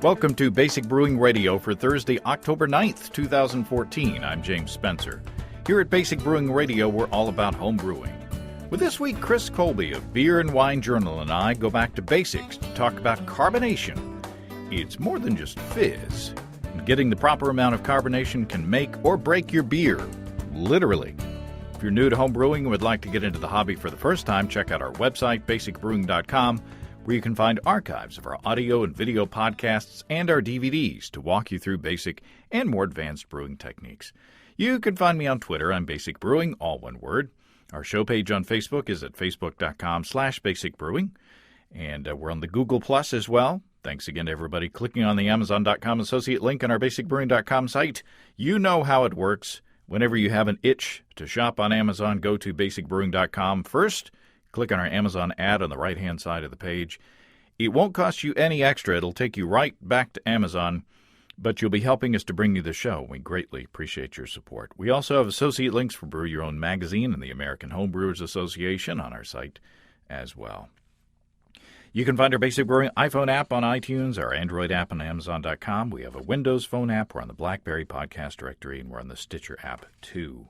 Welcome to Basic Brewing Radio for Thursday, October 9th, 2014. I'm James Spencer. Here at Basic Brewing Radio, we're all about home brewing. Well, this week, Chris Colby of Beer and Wine Journal and I go back to basics to talk about carbonation. It's more than just fizz. Getting the proper amount of carbonation can make or break your beer, literally. If you're new to home brewing and would like to get into the hobby for the first time, check out our website, basicbrewing.com, where you can find archives of our audio and video podcasts and our DVDs to walk you through basic and more advanced brewing techniques. You can find me on Twitter. I'm Basic Brewing, all one word. Our show page on Facebook is at facebook.com/basicbrewing. And we're on the Google Plus as well. Thanks again to everybody clicking on the Amazon.com associate link on our basicbrewing.com site. You know how it works. Whenever you have an itch to shop on Amazon, go to basicbrewing.com first. Click on our Amazon ad on the right-hand side of the page. It won't cost you any extra. It'll take you right back to Amazon, but you'll be helping us to bring you the show. We greatly appreciate your support. We also have associate links for Brew Your Own magazine and the American Homebrewers Association on our site as well. You can find our Basic Brewing iPhone app on iTunes, our Android app on Amazon.com. We have a Windows Phone app. We're on the BlackBerry Podcast Directory, and we're on the Stitcher app, too.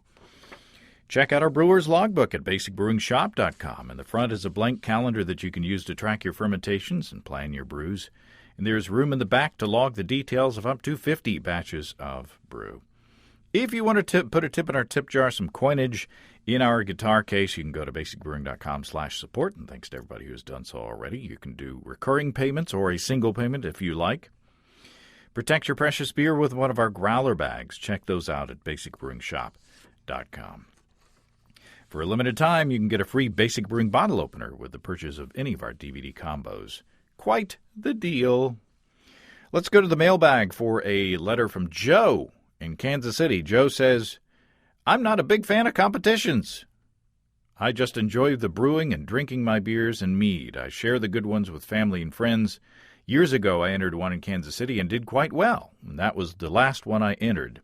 Check out our Brewer's Logbook at basicbrewingshop.com. In the front is a blank calendar that you can use to track your fermentations and plan your brews. And there's room in the back to log the details of up to 50 batches of brew. If you want to put a tip in our tip jar, some coinage in our guitar case, you can go to basicbrewing.com/support. And thanks to everybody who's done so already. You can do recurring payments or a single payment if you like. Protect your precious beer with one of our growler bags. Check those out at basicbrewingshop.com. For a limited time, you can get a free Basic Brewing bottle opener with the purchase of any of our DVD combos. Quite the deal. Let's go to the mailbag for a letter from Joe in Kansas City. Joe says, I'm not a big fan of competitions. I just enjoy the brewing and drinking my beers and mead. I share the good ones with family and friends. Years ago, I entered one in Kansas City and did quite well. And that was the last one I entered.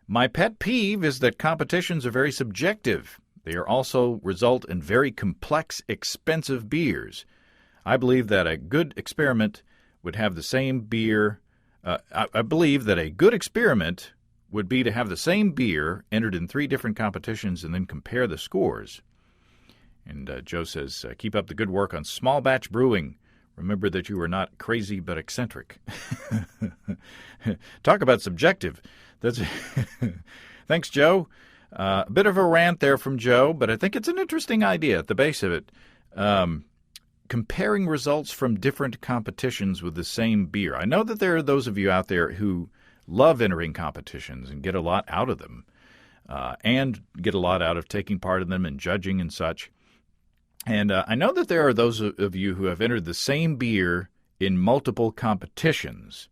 My pet peeve is that competitions are very subjective. They also result in very complex, expensive beers. I believe that a good experiment would have the same beer. I believe that a good experiment would be to have the same beer entered in 3 different competitions and then compare the scores. And Joe says, keep up the good work on small batch brewing. Remember that you are not crazy but eccentric. Talk about subjective. That's Thanks, Joe. A bit of a rant there from Joe, but I think it's an interesting idea at the base of it. Comparing results from different competitions with the same beer. I know that there are those of you out there who love entering competitions and get a lot out of them, and get a lot out of taking part in them and judging and such. And I know that there are those of you who have entered the same beer in multiple competitions.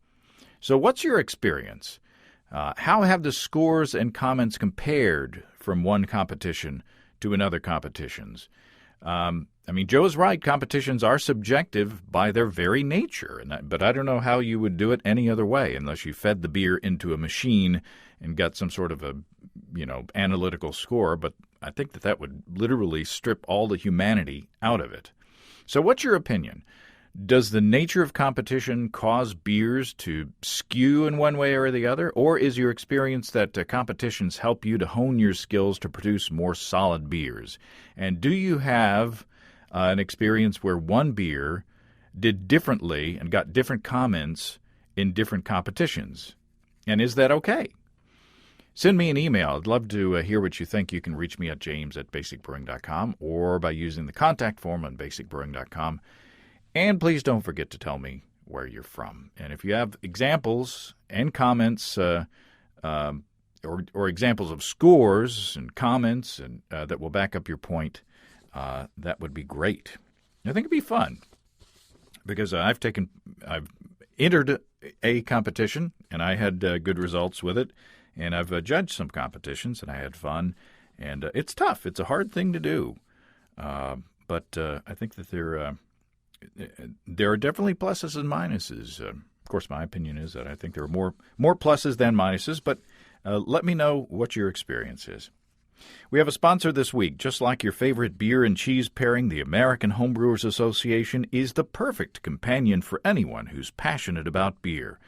So what's your experience? How have the scores and comments compared from one competition to another competitions? Joe's right. Competitions are subjective by their very nature, but I don't know how you would do it any other way unless you fed the beer into a machine and got some sort of a, analytical score. But I think that would literally strip all the humanity out of it. So what's your opinion? Does the nature of competition cause beers to skew in one way or the other? Or is your experience that competitions help you to hone your skills to produce more solid beers? And do you have an experience where one beer did differently and got different comments in different competitions? And is that okay? Send me an email. I'd love to hear what you think. You can reach me at james@basicbrewing.com or by using the contact form on basicbrewing.com. And please don't forget to tell me where you're from. And if you have examples and comments or examples of scores and comments and that will back up your point, that would be great. I think it'd be fun because I've entered a competition and I had good results with it. And I've judged some competitions and I had fun. And it's tough. It's a hard thing to do. But I think that there are definitely pluses and minuses. Of course, my opinion is that I think there are more pluses than minuses, but let me know what your experience is. We have a sponsor this week. Just like your favorite beer and cheese pairing, the American Homebrewers Association is the perfect companion for anyone who's passionate about beer.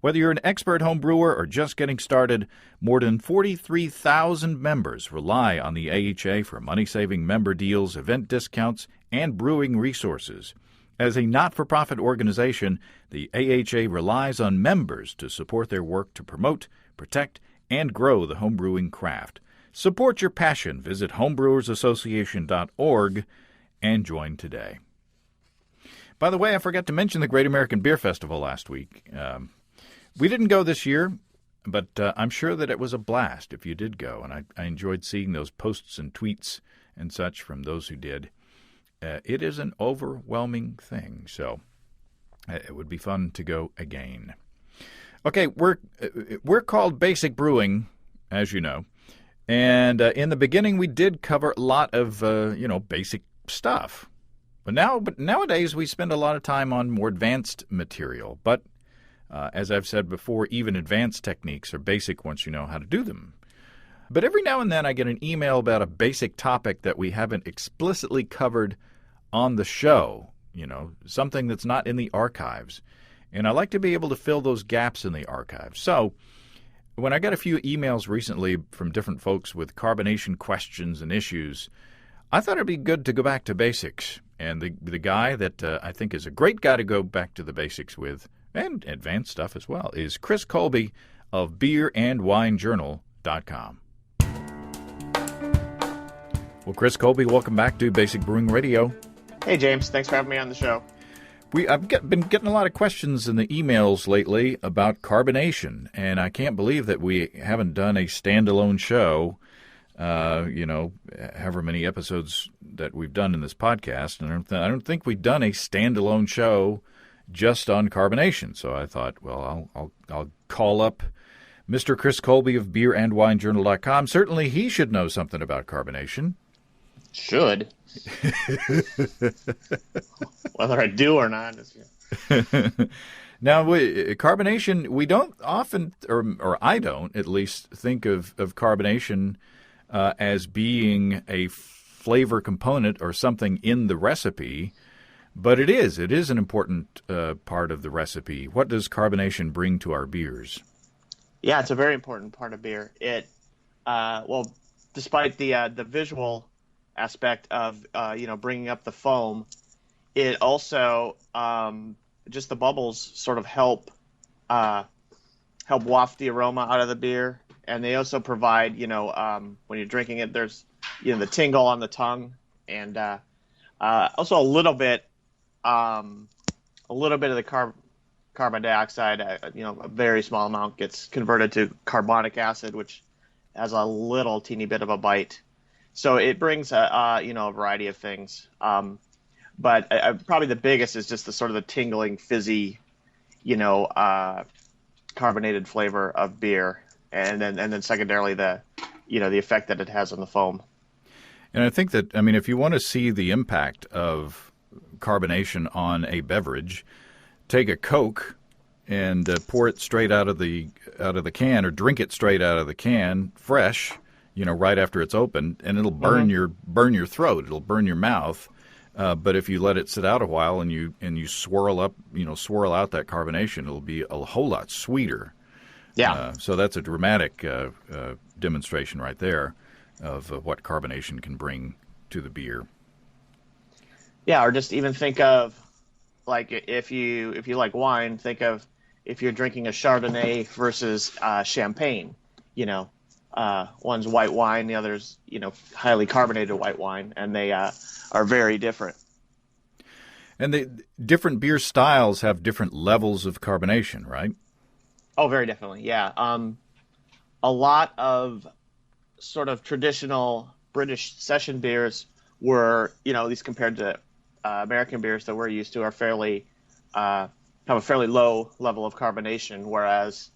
Whether you're an expert home brewer or just getting started, more than 43,000 members rely on the AHA for money-saving member deals, event discounts, and brewing resources. As a not-for-profit organization, the AHA relies on members to support their work to promote, protect, and grow the homebrewing craft. Support your passion. Visit homebrewersassociation.org and join today. By the way, I forgot to mention the Great American Beer Festival last week. We didn't go this year, but I'm sure that it was a blast if you did go, and I enjoyed seeing those posts and tweets and such from those who did. It is an overwhelming thing, so it would be fun to go again. Okay, we're called Basic Brewing, as you know, and in the beginning we did cover a lot of basic stuff. But nowadays we spend a lot of time on more advanced material. But as I've said before, even advanced techniques are basic once you know how to do them. But every now and then I get an email about a basic topic that we haven't explicitly covered on the show, something that's not in the archives. And I like to be able to fill those gaps in the archives. So when I got a few emails recently from different folks with carbonation questions and issues, I thought it'd be good to go back to basics. And the guy that I think is a great guy to go back to the basics with, and advanced stuff as well, is Chris Colby of beerandwinejournal.com. Well, Chris Colby, welcome back to Basic Brewing Radio. Hey, James. Thanks for having me on the show. I've been getting a lot of questions in the emails lately about carbonation, and I can't believe that we haven't done a standalone show, however many episodes that we've done in this podcast. And I don't think we've done a standalone show just on carbonation. So I thought, well, I'll call up Mr. Chris Colby of beerandwinejournal.com. Certainly he should know something about carbonation. Should. Whether I do or not. Now, carbonation, we don't often, or I don't at least, think of carbonation as being a flavor component or something in the recipe. But it is. It is an important part of the recipe. What does carbonation bring to our beers? Yeah, it's a very important part of beer. It, despite the visual aspect of bringing up the foam, it also just the bubbles sort of help waft the aroma out of the beer, and they also provide when you're drinking it, there's the tingle on the tongue, and also a little bit of the carbon dioxide, a very small amount gets converted to carbonic acid, which has a little teeny bit of a bite. So it brings a variety of things. But probably the biggest is just the sort of the tingling, fizzy, carbonated flavor of beer, and then secondarily the effect that it has on the foam. And I think that, if you want to see the impact of carbonation on a beverage, take a Coke and pour it straight out of the can, or drink it straight out of the can, fresh, right after it's open, and it'll burn your throat. It'll burn your mouth. But if you let it sit out a while and you swirl out that carbonation, it'll be a whole lot sweeter. Yeah. So that's a dramatic demonstration right there of what carbonation can bring to the beer. Yeah, or just even think of, like, if you like wine, think of if you're drinking a Chardonnay versus champagne. One's white wine, the other's highly carbonated white wine, and they are very different. And the different beer styles have different levels of carbonation, right? Oh, very definitely, yeah. A lot of sort of traditional British session beers were, at least compared to American beers that we're used to, are have a fairly low level of carbonation, whereas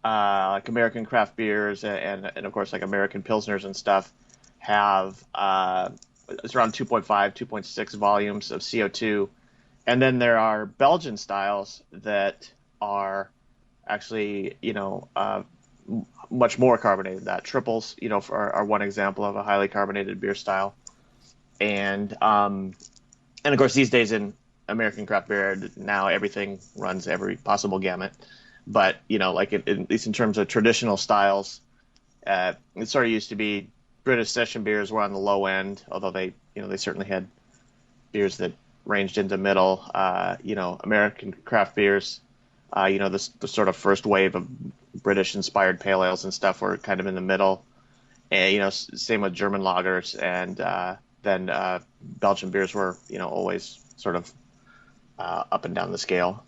like American craft beers and of course like American Pilsners and stuff have it's around 2.5, 2.6 volumes of CO2. And then there are Belgian styles that are actually, much more carbonated than that. Triples, are one example of a highly carbonated beer style. And of course, these days in American craft beer, now everything runs every possible gamut. But like at least in terms of traditional styles, it sort of used to be British session beers were on the low end, although they certainly had beers that ranged into middle. American craft beers, the sort of first wave of British-inspired pale ales and stuff were kind of in the middle. And same with German lagers, and then Belgian beers were always sort of up and down the scale.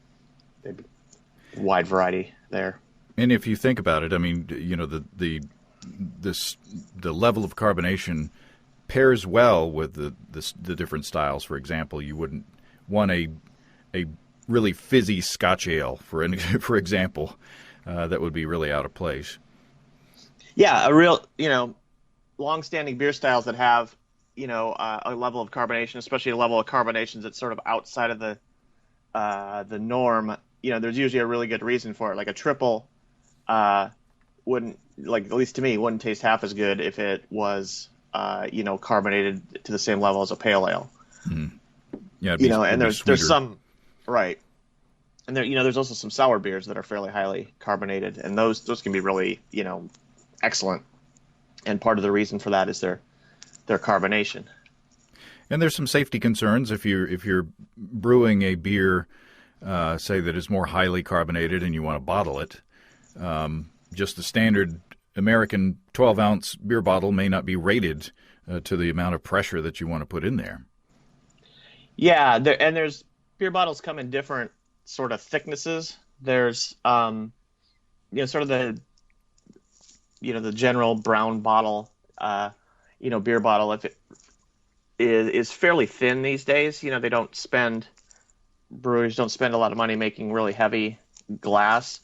Wide variety there. And if you think about it, I mean, the level of carbonation pairs well with the different styles. For example, you wouldn't want a really fizzy Scotch ale, for example, that would be really out of place. Yeah, a real long-standing beer styles that have a level of carbonation, especially a level of carbonations that's sort of outside of the norm. There's usually a really good reason for it. Like a triple wouldn't, like, at least to me, wouldn't taste half as good if it was carbonated to the same level as a pale ale. Mm. Yeah, and there's some, right. And there's also some sour beers that are fairly highly carbonated, and those can be really, excellent. And part of the reason for that is their carbonation. And there's some safety concerns if you're brewing a beer, say that is more highly carbonated, and you want to bottle it. Just the standard American 12-ounce beer bottle may not be rated to the amount of pressure that you want to put in there. Yeah, there's beer bottles come in different sort of thicknesses. There's sort of the general brown bottle beer bottle, if it is fairly thin these days. Breweries don't spend a lot of money making really heavy glass,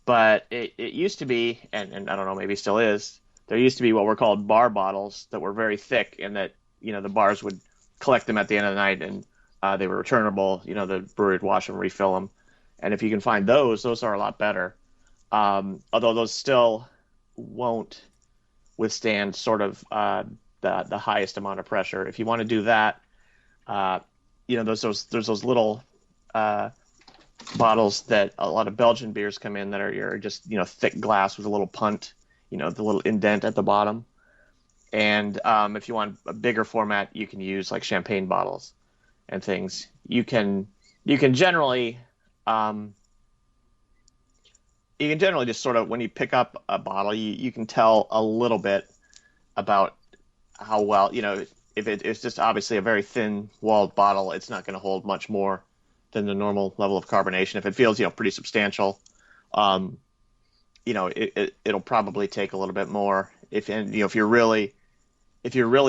but it used to be, and I don't know, maybe still is, there used to be what were called bar bottles that were very thick, and that the bars would collect them at the end of the night, and they were returnable. The brewery would wash them, refill them, and if you can find those are a lot better. Although those still won't withstand sort of the highest amount of pressure. If you want to do that, there's those little bottles that a lot of Belgian beers come in that are just thick glass with a little punt, the little indent at the bottom. And if you want a bigger format, you can use like champagne bottles and things. You can generally just sort of, when you pick up a bottle, you can tell a little bit about how well, if it's just obviously a very thin walled bottle, it's not going to hold much more than the normal level of carbonation. If it feels, pretty substantial, it'll probably take a little bit more. If you're really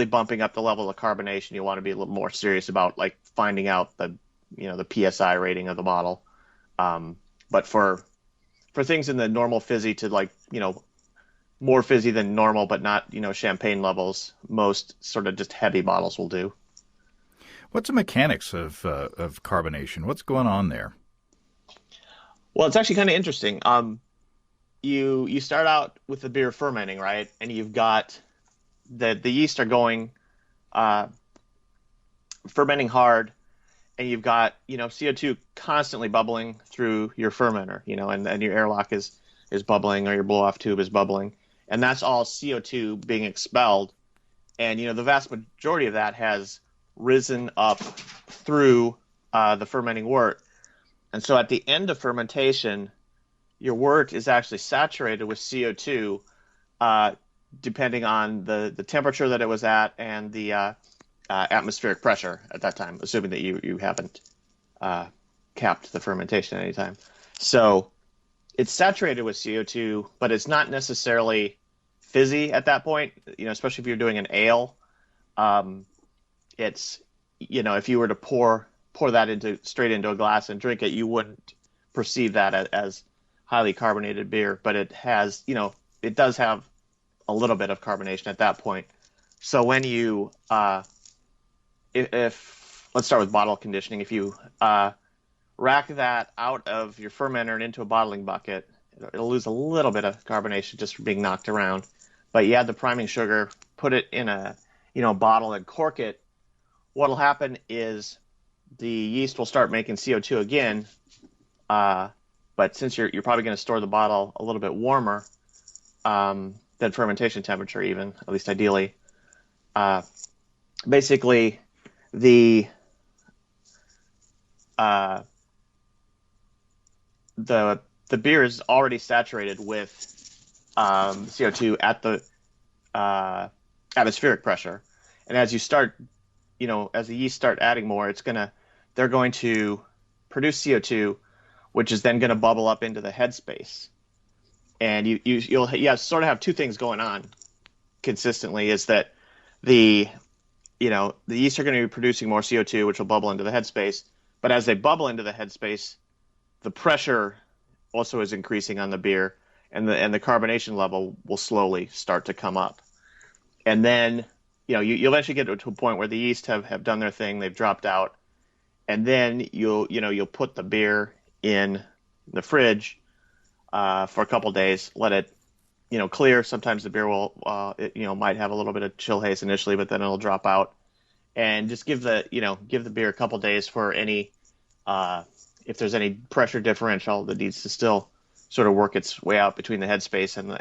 bumping up the level of carbonation, you want to be a little more serious about like finding out the PSI rating of the bottle. But for things in the normal fizzy to like, more fizzy than normal, but not, champagne levels, most sort of just heavy bottles will do. What's the mechanics of carbonation? What's going on there? Well, it's actually kind of interesting. You start out with the beer fermenting, right? And you've got the yeast are going fermenting hard, and you've got CO2 constantly bubbling through your fermenter, and your airlock is bubbling, or your blow off tube is bubbling, and that's all CO2 being expelled. And the vast majority of that has risen up through the fermenting wort. And so at the end of fermentation, your wort is actually saturated with CO2, depending on the temperature that it was at and the atmospheric pressure at that time, assuming that you haven't capped the fermentation at any time. So it's saturated with CO2, but it's not necessarily fizzy at that point, especially if you're doing an ale. It's, if you were to pour that straight into a glass and drink it, you wouldn't perceive that as highly carbonated beer, but it has, it does have a little bit of carbonation at that point. So when you, if let's start with bottle conditioning, if you rack that out of your fermenter and into a bottling bucket, It'll lose a little bit of carbonation just from being knocked around. But you add the priming sugar, put it in a bottle and cork it. What'll happen is the yeast will start making CO2 again. But since you're probably going to store the bottle a little bit warmer than fermentation temperature, even at least ideally, basically the beer is already saturated with CO2 at the atmospheric pressure, and as you start, as the yeast start adding more, they're going to produce CO2, which is then going to bubble up into the headspace, and you'll sort of have two things going on consistently. Is that the yeast are going to be producing more CO2, which will bubble into the headspace, but as they bubble into the headspace, the pressure also is increasing on the beer, and the carbonation level will slowly start to come up. And then, you eventually get to a point where the yeast have done their thing, they've dropped out, and then you'll put the beer in the fridge for a couple days, let it clear. Sometimes the beer will might have a little bit of chill haze initially, but then it'll drop out, and just give the beer a couple days for any if there's any pressure differential that needs to still sort of work its way out between the headspace and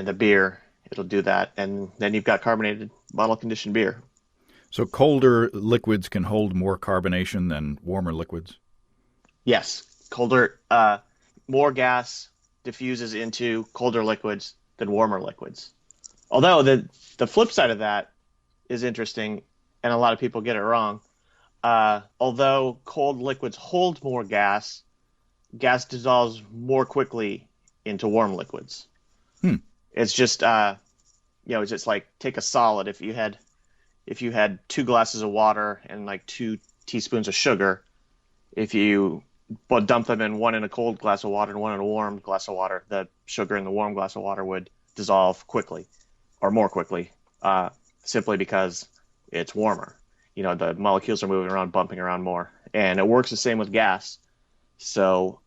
the beer. It'll do that, and then you've got carbonated bottle conditioned beer. So colder liquids can hold more carbonation than warmer liquids? Yes. Colder, more gas diffuses into colder liquids than warmer liquids. Although the flip side of that is interesting, and a lot of people get it wrong. Although cold liquids hold more gas dissolves more quickly into warm liquids. It's just, it's just like take a solid. If you had 2 glasses of water and like 2 teaspoons of sugar, if you dump them in, one in a cold glass of water and one in a warm glass of water, the sugar in the warm glass of water would dissolve quickly, or more quickly, simply because it's warmer. The molecules are moving around, bumping around more, and it works the same with gas. So,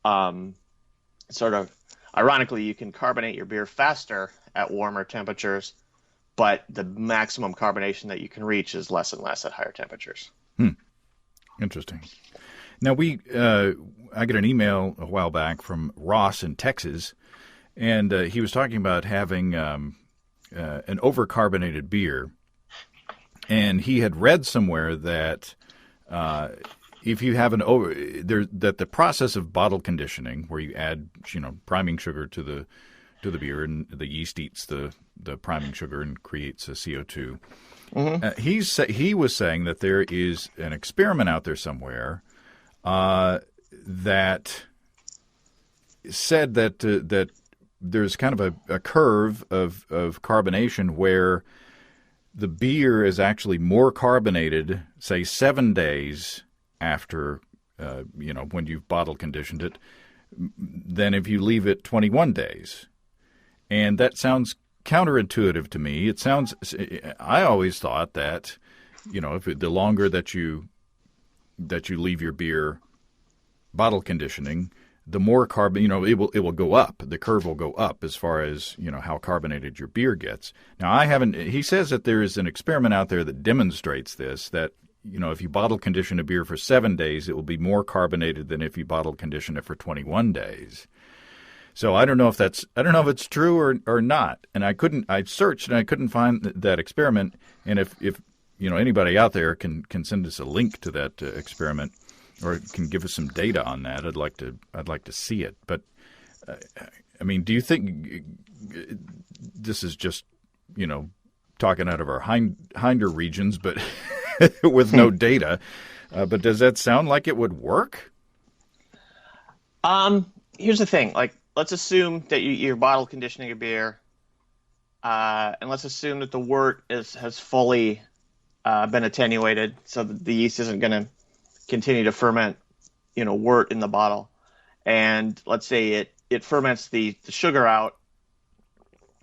sort of ironically, you can carbonate your beer faster at warmer temperatures, but the maximum carbonation that you can reach is less and less at higher temperatures. Interesting. Now, I got an email a while back from Ross in Texas, and he was talking about having an overcarbonated beer, and he had read somewhere that if you have that the process of bottle conditioning, where you add priming sugar to the beer, and the yeast eats the priming sugar and creates a CO2. Mm-hmm. He was saying that there is an experiment out there somewhere that said that there's kind of a curve of carbonation where the beer is actually more carbonated, say 7 days after when you've bottle conditioned it, than if you leave it 21 days. And that sounds counterintuitive to me. I always thought that, the longer that you leave your beer bottle conditioning, the more carbon, it will go up. The curve will go up as far as, how carbonated your beer gets. Now, he says that there is an experiment out there that demonstrates this, that, if you bottle condition a beer for 7 days, it will be more carbonated than if you bottle condition it for 21 days. So I don't know if it's true or not. And I searched and I couldn't find that experiment. And if anybody out there can send us a link to that experiment, or can give us some data on that, I'd like to see it. But do you think this is just talking out of our hinder regions, but with no data? But does that sound like it would work? Here's the thing. Let's assume that you're bottle conditioning a beer, and let's assume that the wort has fully been attenuated, so that the yeast isn't going to continue to ferment, wort in the bottle. And let's say it ferments the sugar out,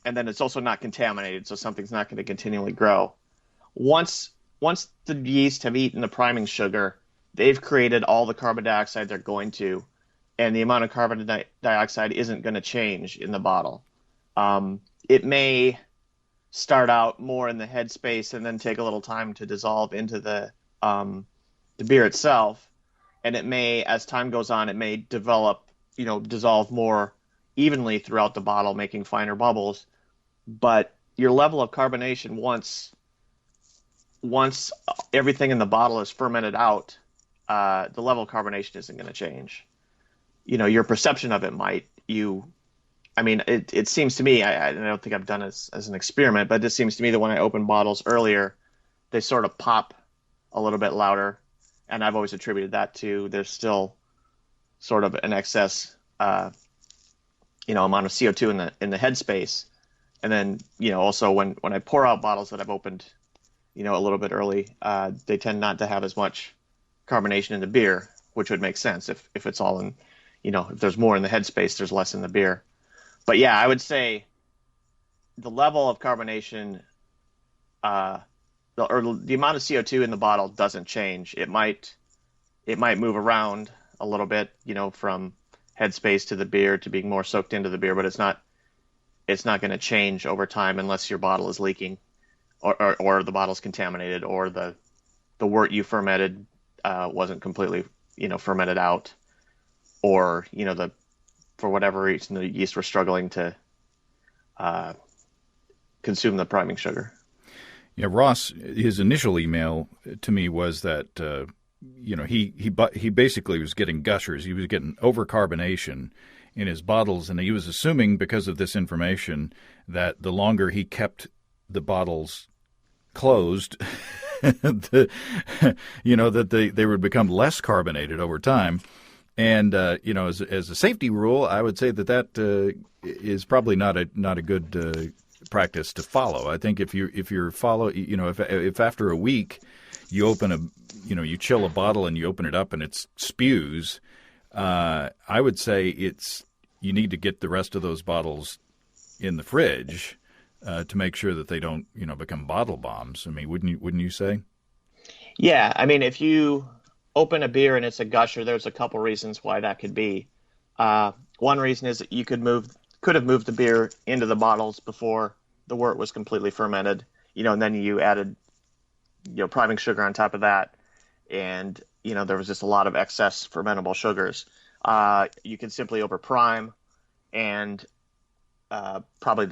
and then it's also not contaminated, so something's not going to continually grow. Once the yeast have eaten the priming sugar, they've created all the carbon dioxide they're going to. and the amount of dioxide isn't going to change in the bottle. It may start out more in the headspace and then take a little time to dissolve into the beer itself, and it may, as time goes on, it may dissolve more evenly throughout the bottle, making finer bubbles. But your level of carbonation, once everything in the bottle is fermented out, the level of carbonation isn't going to change. Your perception of it might. It seems to me, I don't think I've done it as an experiment, but it seems to me that when I open bottles earlier, they sort of pop a little bit louder, and I've always attributed that to there's still sort of an excess, amount of CO2 in the headspace, and then also when I pour out bottles that I've opened, a little bit early, they tend not to have as much carbonation in the beer, which would make sense if it's all in, if there's more in the headspace, there's less in the beer. But yeah, I would say the level of carbonation, or the amount of CO2 in the bottle doesn't change. It might move around a little bit, from headspace to the beer to being more soaked into the beer, but it's not going to change over time unless your bottle is leaking, or the bottle's contaminated, or the wort you fermented wasn't completely fermented out, or for whatever reason the yeast were struggling to consume the priming sugar. Yeah, Ross, his initial email to me was that he basically was getting gushers. He was getting overcarbonation in his bottles, and he was assuming because of this information that the longer he kept the bottles closed, that they would become less carbonated over time. And as a safety rule, I would say that is probably not a good practice to follow. I think if after a week you open you chill a bottle and you open it up and it spews, I would say you need to get the rest of those bottles in the fridge to make sure that they don't become bottle bombs. I mean, wouldn't you say? Yeah, I mean, if you open a beer and it's a gusher, there's a couple reasons why that could be. One reason is that you could have moved the beer into the bottles before the wort was completely fermented, and then you added, priming sugar on top of that, and there was just a lot of excess fermentable sugars. You can simply overprime, and probably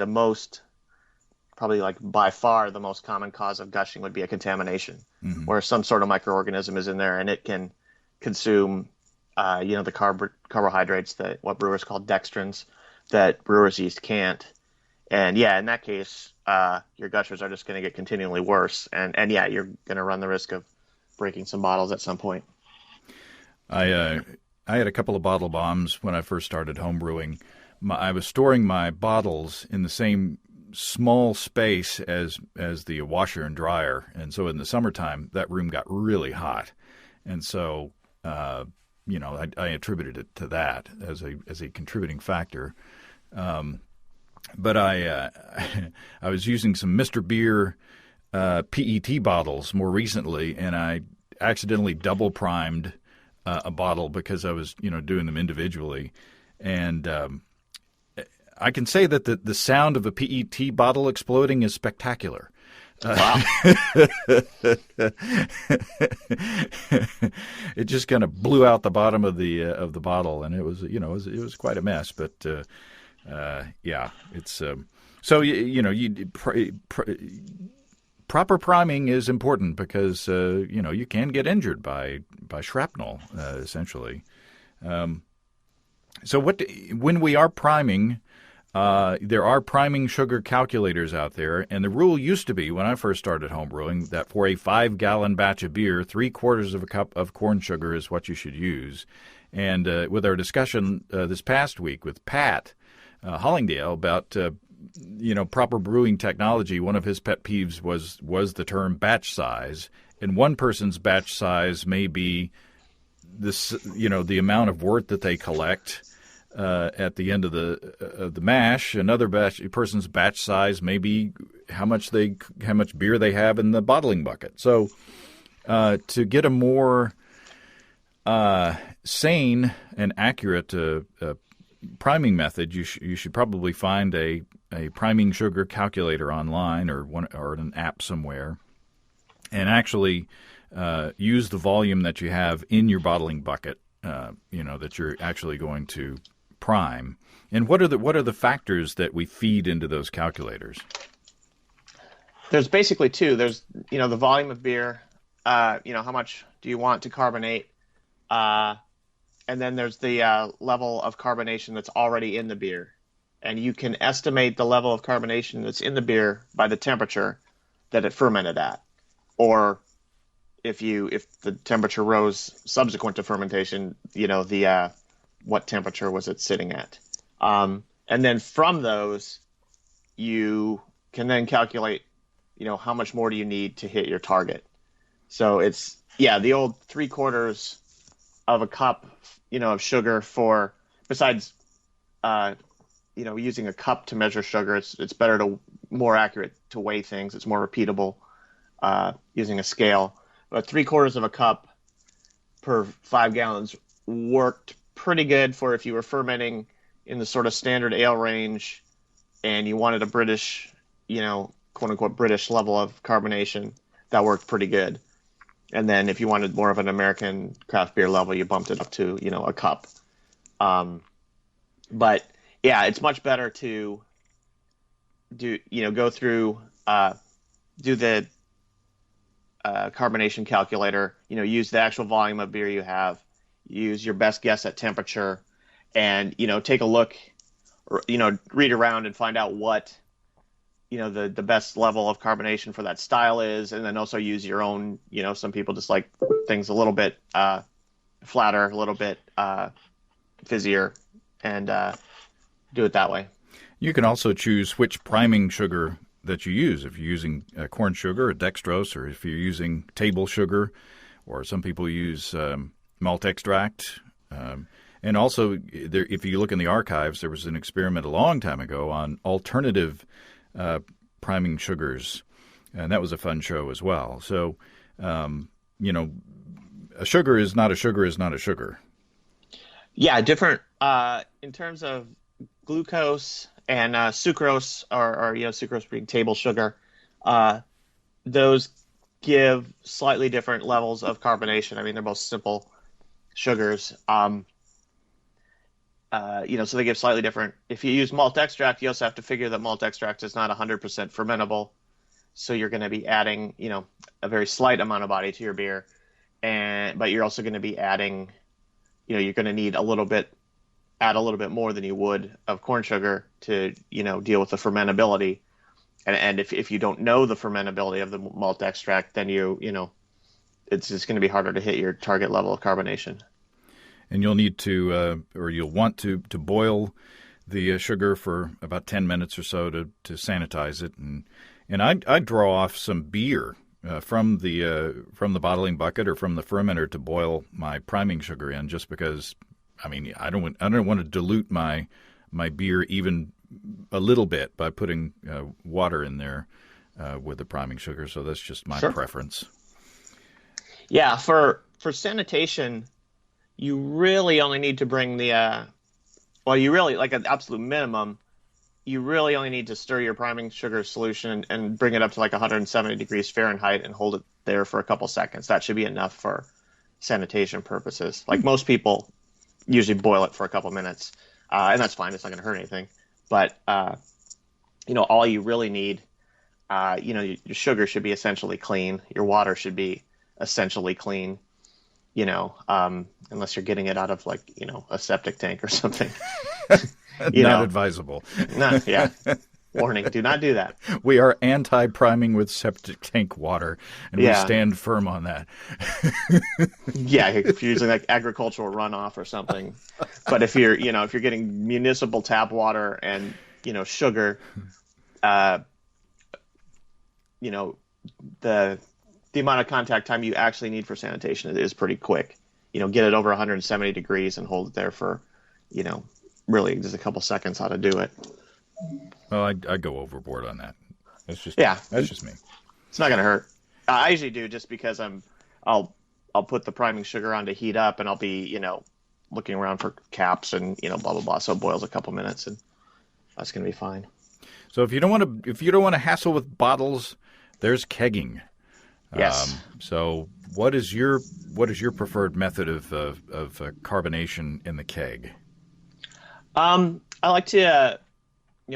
by far the most common cause of gushing would be a contamination, where some sort of microorganism is in there and it can consume, the carbohydrates what brewers call dextrins that brewers' yeast can't. And yeah, in that case, your gushers are just going to get continually worse. And yeah, you're going to run the risk of breaking some bottles at some point. I had a couple of bottle bombs when I first started homebrewing. I was storing my bottles in the same small space as the washer and dryer, and so in the summertime that room got really hot, and so I attributed it to that as a contributing factor. But I was using some Mr. Beer PET bottles more recently, and I accidentally double primed a bottle because I was doing them individually, and I can say that the sound of a PET bottle exploding is spectacular. Wow. It just kind of blew out the bottom of the bottle, and it was quite a mess. But yeah, it's so proper priming is important because you can get injured by shrapnel essentially. So when we are priming. There are priming sugar calculators out there, and the rule used to be, when I first started homebrewing, that for a 5-gallon batch of beer, 3/4 of a cup of corn sugar is what you should use. And with our discussion this past week with Pat Hollingdale about proper brewing technology, one of his pet peeves was the term batch size. And one person's batch size may be this, the amount of wort that they collect at the end of the mash. Another person's batch size may be how much beer they have in the bottling bucket. So to get a more sane and accurate priming method, you should probably find a priming sugar calculator online or an app somewhere, and actually use the volume that you have in your bottling bucket. That you're actually going to prime. And what are the factors that we feed into those calculators? There's basically two. There's the volume of beer. How much do you want to carbonate? And then there's the level of carbonation that's already in the beer. And you can estimate the level of carbonation that's in the beer by the temperature that it fermented at. Or if the temperature rose subsequent to fermentation, what temperature was it sitting at? And then from those, you can then calculate, how much more do you need to hit your target? So it's, the old 3/4 of a cup, of sugar for, besides, using a cup to measure sugar, it's more accurate to weigh things. It's more repeatable using a scale. But 3/4 of a cup per 5 gallons worked pretty good for if you were fermenting in the sort of standard ale range and you wanted a British, quote unquote British level of carbonation. That worked pretty good. And then if you wanted more of an American craft beer level, you bumped it up to, a cup. But yeah, it's much better to go through, do the carbonation calculator, use the actual volume of beer you have, use your best guess at temperature, and, take a look, or, read around and find out what, the best level of carbonation for that style is. And then also use your own, some people just like things a little bit flatter, a little bit fizzier, and do it that way. You can also choose which priming sugar that you use. If you're using corn sugar or dextrose, or if you're using table sugar, or some people use malt extract. And also, if you look in the archives, there was an experiment a long time ago on alternative priming sugars, and that was a fun show as well. So, a sugar is not a sugar is not a sugar. Yeah, different in terms of glucose and sucrose, or sucrose being table sugar. Those give slightly different levels of carbonation. I mean, they're both simple sugars. So they give slightly different. If you use malt extract, you also have to figure that malt extract is not 100% fermentable. So you're going to be adding, a very slight amount of body to your beer. But you're also going to be adding, you're going to need add a little bit more than you would of corn sugar to, deal with the fermentability. And if you don't know the fermentability of the malt extract, then it's just going to be harder to hit your target level of carbonation. And you'll need to, or you'll want to boil the sugar for about 10 minutes or so to sanitize it. And I draw off some beer from the bottling bucket or from the fermenter to boil my priming sugar in, just because, I don't want to dilute my beer even a little bit by putting water in there with the priming sugar. So that's just my preference. Yeah, for sanitation, you really only need to bring the you really, like an absolute minimum, you really only need to stir your priming sugar solution and bring it up to like 170 degrees Fahrenheit and hold it there for a couple seconds. That should be enough for sanitation purposes. Like most people usually boil it for a couple minutes, and that's fine. It's not going to hurt anything. But all you really need, your sugar should be essentially clean. Your water should be essentially clean. Unless you're getting it out of a septic tank or something. Not advisable. No, yeah. Warning, do not do that. We are anti-priming with septic tank water, and we stand firm on that. Yeah, if you're using like agricultural runoff or something. But if you're getting municipal tap water and, sugar, the amount of contact time you actually need for sanitation is pretty quick. Get it over 170 degrees and hold it there for, really just a couple seconds how to do it. Well, I go overboard on that. That's just me. It's not going to hurt. I usually do just because I'll put the priming sugar on to heat up, and I'll be, looking around for caps and blah blah blah. So it boils a couple minutes, and that's going to be fine. So if you don't want to hassle with bottles, there's kegging. Yes. So what is your preferred method of carbonation in the keg? I like to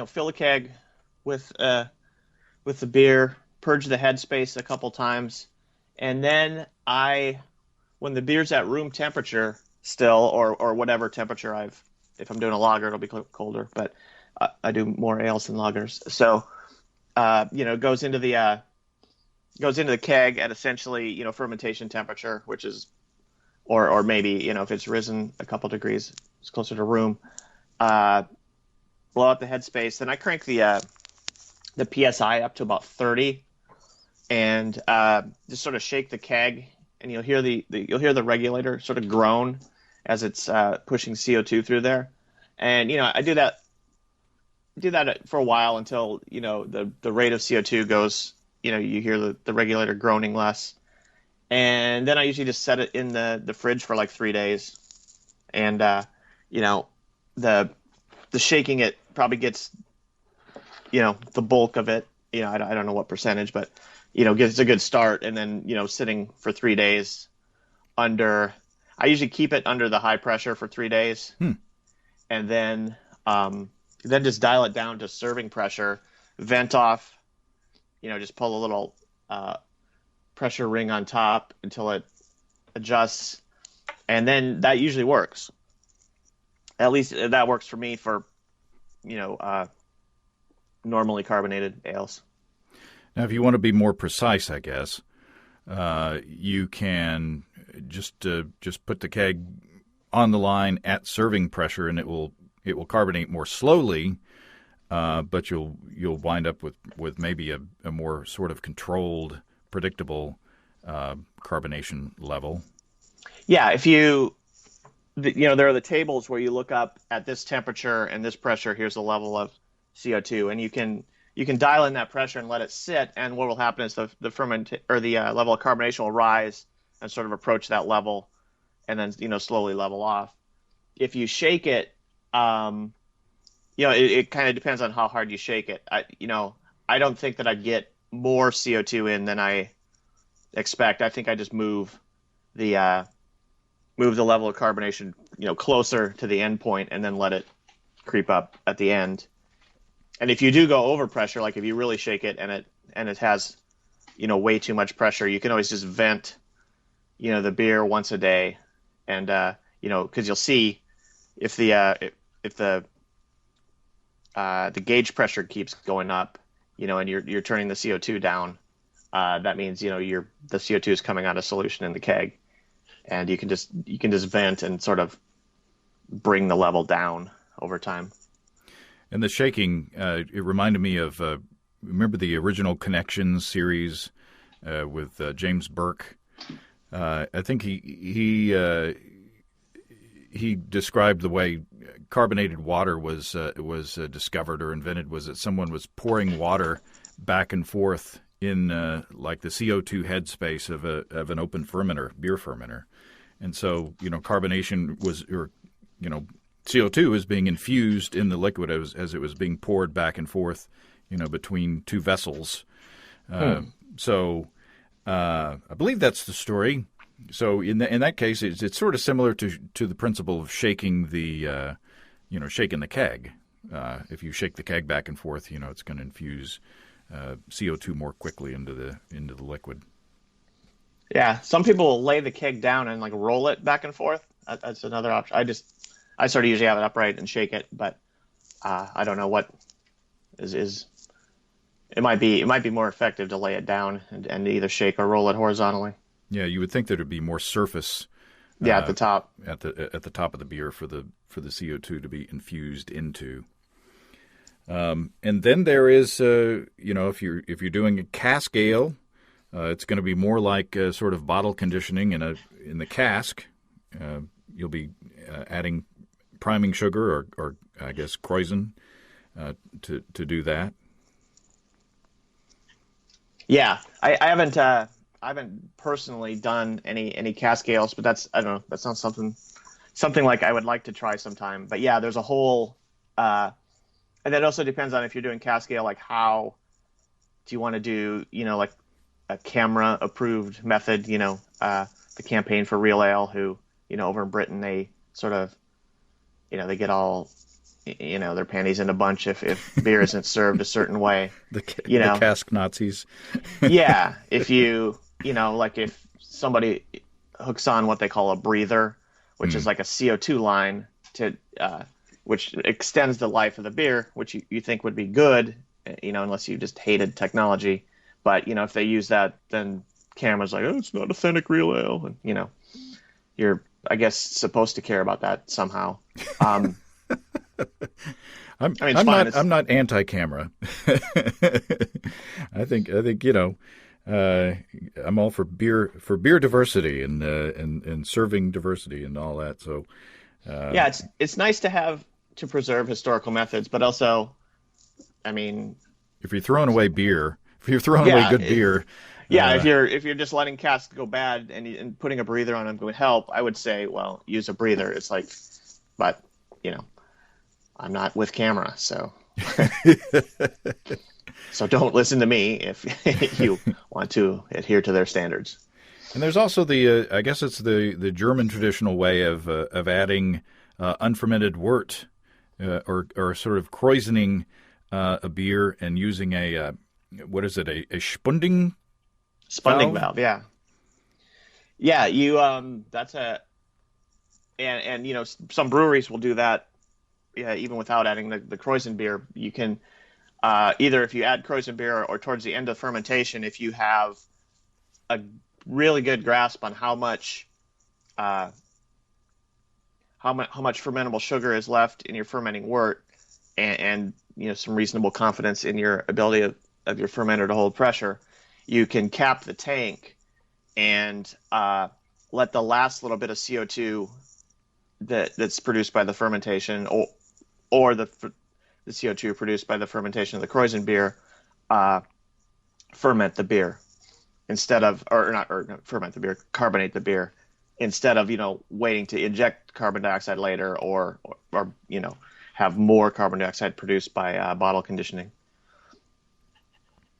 fill the keg with the beer, purge the headspace a couple times, and then when the beer's at room temperature still, or whatever temperature if I'm doing a lager, it'll be colder, but I do more ales than lagers. So, it goes into the keg at essentially, fermentation temperature, which is, or maybe, if it's risen a couple degrees, it's closer to room. Blow out the headspace. Then I crank the PSI up to about 30, and just sort of shake the keg, and you'll hear the regulator sort of groan as it's pushing CO2 through there. And I do that for a while until the rate of CO2 goes. You hear the regulator groaning less, and then I usually just set it in the fridge for like 3 days, and the shaking it probably gets the bulk of it. I don't know what percentage, but gives a good start, and then sitting for 3 days under. I usually keep it under the high pressure for 3 days, and then just dial it down to serving pressure, vent off. Just pull a little pressure ring on top until it adjusts, and then that usually works. At least that works for me for normally carbonated ales. Now, if you want to be more precise, I guess you can just put the keg on the line at serving pressure, and it will carbonate more slowly. But you'll wind up with maybe a more sort of controlled, predictable carbonation level. Yeah, if there are the tables where you look up at this temperature and this pressure. Here's the level of CO2, and you can dial in that pressure and let it sit. And what will happen is the level of carbonation will rise and sort of approach that level, and then slowly level off. If you shake it, it kind of depends on how hard you shake it. I don't think that I'd get more CO2 in than I expect. I think I just move the level of carbonation, closer to the end point, and then let it creep up at the end. And if you do go over pressure, like if you really shake it and it has, way too much pressure, you can always just vent, the beer once a day, and because you'll see if the gauge pressure keeps going up, and you're turning the CO2 down, that means the CO2 is coming out of solution in the keg, and you can just vent and sort of bring the level down over time. And the shaking, it reminded me of remember the original Connections series with James Burke. I think he described the way carbonated water was discovered or invented was that someone was pouring water back and forth in like the CO2 headspace of an open fermenter, beer fermenter, and so carbonation was CO2 is being infused in the liquid as it was being poured back and forth, between two vessels. So I believe that's the story. So in that case, it's sort of similar to the principle of shaking the shaking the keg. If you shake the keg back and forth, it's going to infuse CO2 more quickly into the liquid. Yeah, some people will lay the keg down and like roll it back and forth. That's another option. I sort of usually have it upright and shake it, but I don't know what is. It might be more effective to lay it down and either shake or roll it horizontally. Yeah, you would think there would be more surface. At the top. At the top of the beer for the CO2 to be infused into. And then there is if you're doing a cask ale, it's going to be more like sort of bottle conditioning in the cask. You'll be adding priming sugar or I guess krausen to do that. Yeah, I haven't personally done any cask ales, but I don't know. That sounds something like I would like to try sometime. But yeah, there's a whole, and that also depends on if you're doing cask ale, like how do you want to do, like a camera approved method, the Campaign for Real Ale, who, over in Britain, they sort of, they get all, their panties in a bunch if beer isn't served a certain way. The cask Nazis. Yeah. If like if somebody hooks on what they call a breather, which is like a CO2 line to, which extends the life of the beer, which you think would be good, unless you just hated technology. But, if they use that, then camera's like, oh, it's not authentic real ale. And, you're, I guess, supposed to care about that somehow. I'm not anti-camera. I think I'm all for beer diversity and serving diversity and all that. So yeah, it's nice to preserve historical methods, but also, I mean, if you're throwing away beer, if you're throwing away good beer. Yeah, if you're just letting casks go bad and putting a breather on them would help, I would say, well, use a breather. It's like, but I'm not with camera, so so don't listen to me if you want to adhere to their standards. And there's also I guess it's the German traditional way of adding unfermented wort or sort of krausening a beer and using a what is it, a Spunding valve? Yeah. You that's and some breweries will do that. Yeah, even without adding the krausen beer, you can either if you add krausen beer or towards the end of fermentation, if you have a really good grasp on how much fermentable sugar is left in your fermenting wort, and some reasonable confidence in your ability of your fermenter to hold pressure, you can cap the tank and let the last little bit of CO2 that's produced by the fermentation or the CO2 produced by the fermentation of the krausen beer ferment the beer instead of not ferment the beer, carbonate the beer instead of waiting to inject carbon dioxide later or have more carbon dioxide produced by bottle conditioning.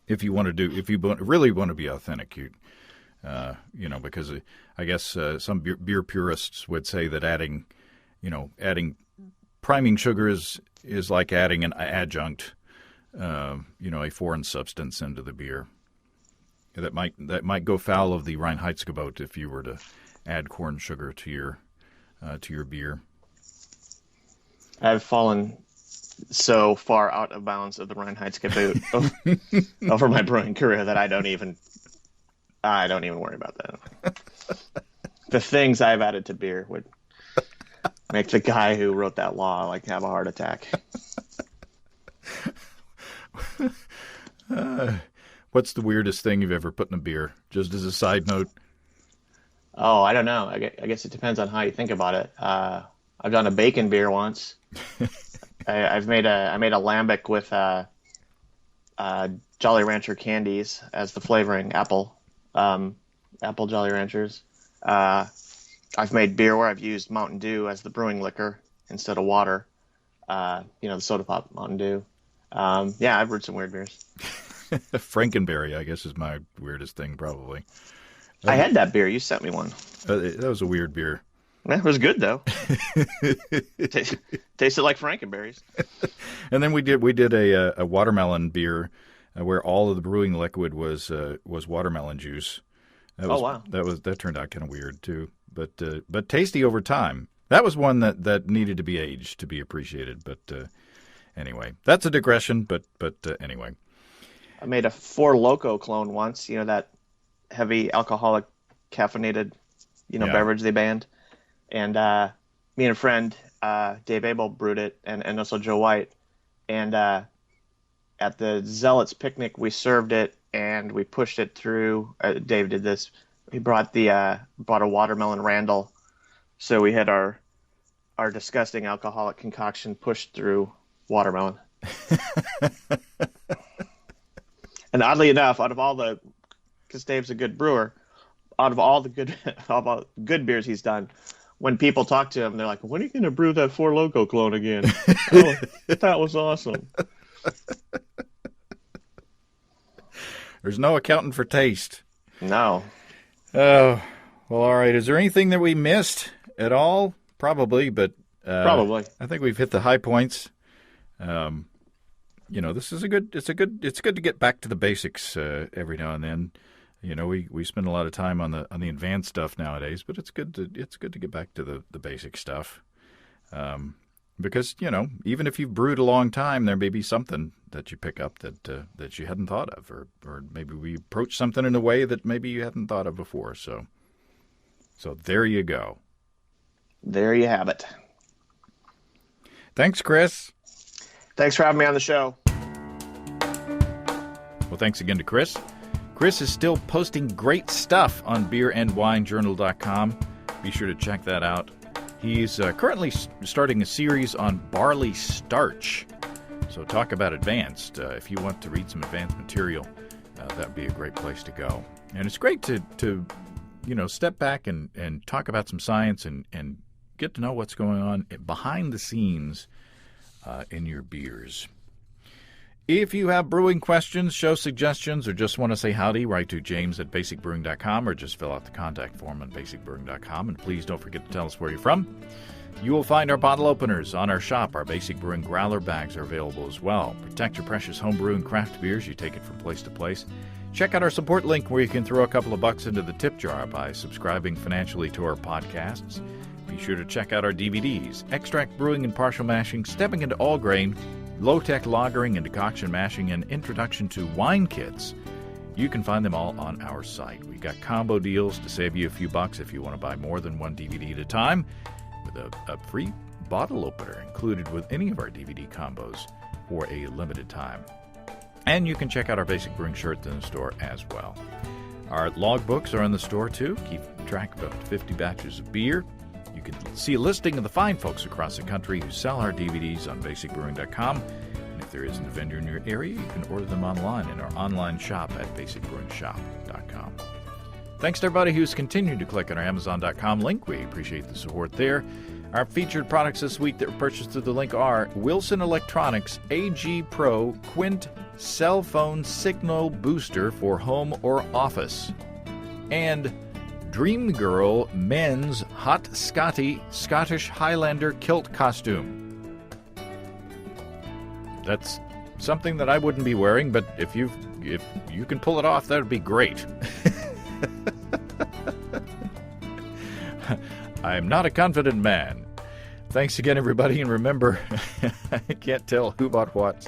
If you really want to be authentic, because I guess some beer purists would say that adding priming sugar is like adding an adjunct, a foreign substance into the beer. That might go foul of the Reinheitsgebot if you were to add corn sugar to your beer. I've fallen so far out of bounds of the Reinheitsgebot over my brewing career that I don't even worry about that. The things I've added to beer would make the guy who wrote that law have a heart attack. What's the weirdest thing you've ever put in a beer? Just as a side note. Oh, I don't know. I guess it depends on how you think about it. I've done a bacon beer once. I made a lambic with Jolly Rancher candies as the flavoring, apple Jolly Ranchers. I've made beer where I've used Mountain Dew as the brewing liquor instead of water. The soda pop Mountain Dew. I've brewed some weird beers. Frankenberry, I guess, is my weirdest thing, probably. I had that beer. You sent me one. That was a weird beer. It was good though. Tasted like Frankenberries. And then we did a watermelon beer where all of the brewing liquid was watermelon juice. Wow. That turned out kind of weird too, but tasty over time. That was one that needed to be aged to be appreciated. But anyway, that's a digression. But anyway, I made a Four Loko clone once. That heavy alcoholic caffeinated beverage they banned. And me and a friend, Dave Abel, brewed it, and also Joe White. And at the Zealots picnic, we served it, and we pushed it through. Dave did this. He brought a watermelon Randall. So we had our disgusting alcoholic concoction pushed through watermelon. And oddly enough, because Dave's a good brewer, out of all the good beers he's done, when people talk to him, they're like, "When are you going to brew that Four Loko clone again?" Oh, that was awesome. There's no accounting for taste. No. Oh, well, all right. Is there anything that we missed at all? Probably, but Probably. I think we've hit the high points. This is it's good to get back to the basics every now and then. We spend a lot of time on the advanced stuff nowadays, but it's good to get back to the basic stuff. Because, even if you've brewed a long time, there may be something that you pick up that you hadn't thought of, or maybe we approach something in a way that maybe you hadn't thought of before. So there you go. There you have it. Thanks, Chris. Thanks for having me on the show. Well, thanks again to Chris. Chris is still posting great stuff on beerandwinejournal.com. Be sure to check that out. He's currently starting a series on barley starch. So talk about advanced. If you want to read some advanced material, that would be a great place to go. And it's great to step back and talk about some science and get to know what's going on behind the scenes in your beers. If you have brewing questions, show suggestions, or just want to say howdy, write to james@basicbrewing.com or just fill out the contact form on basicbrewing.com. And please don't forget to tell us where you're from. You will find our bottle openers on our shop. Our Basic Brewing growler bags are available as well. Protect your precious homebrew and craft beers. You take it from place to place. Check out our support link where you can throw a couple of bucks into the tip jar by subscribing financially to our podcasts. Be sure to check out our DVDs, Extract Brewing and Partial Mashing, Stepping into All Grain, Low-Tech Lagering and Decoction Mashing, and Introduction to Wine Kits. You can find them all on our site. We've got combo deals to save you a few bucks if you want to buy more than one DVD at a time, with a free bottle opener included with any of our DVD combos for a limited time. And you can check out our Basic Brewing shirts in the store as well. Our logbooks are in the store too. Keep track of up to 50 batches of beer. You can see a listing of the fine folks across the country who sell our DVDs on basicbrewing.com. And if there isn't a vendor in your area, you can order them online in our online shop at basicbrewingshop.com. Thanks to everybody who's continued to click on our Amazon.com link. We appreciate the support there. Our featured products this week that were purchased through the link are Wilson Electronics AG Pro Quint Cell Phone Signal Booster for Home or Office, and Dream Girl Men's Hot Scotty Scottish Highlander Kilt Costume. That's something that I wouldn't be wearing, but if you can pull it off, that would be great. I'm not a confident man. Thanks again, everybody, and remember, I can't tell who bought what.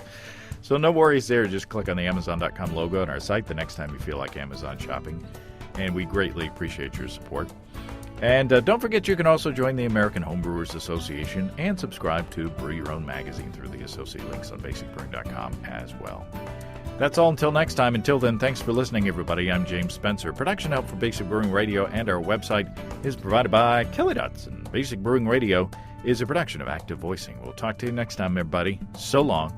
So no worries there. Just click on the Amazon.com logo on our site the next time you feel like Amazon shopping. And we greatly appreciate your support. And don't forget, you can also join the American Homebrewers Association and subscribe to Brew Your Own magazine through the associate links on basicbrewing.com as well. That's all until next time. Until then, thanks for listening, everybody. I'm James Spencer. Production help for Basic Brewing Radio and our website is provided by Kelly Dotson. Basic Brewing Radio is a production of Active Voicing. We'll talk to you next time, everybody. So long.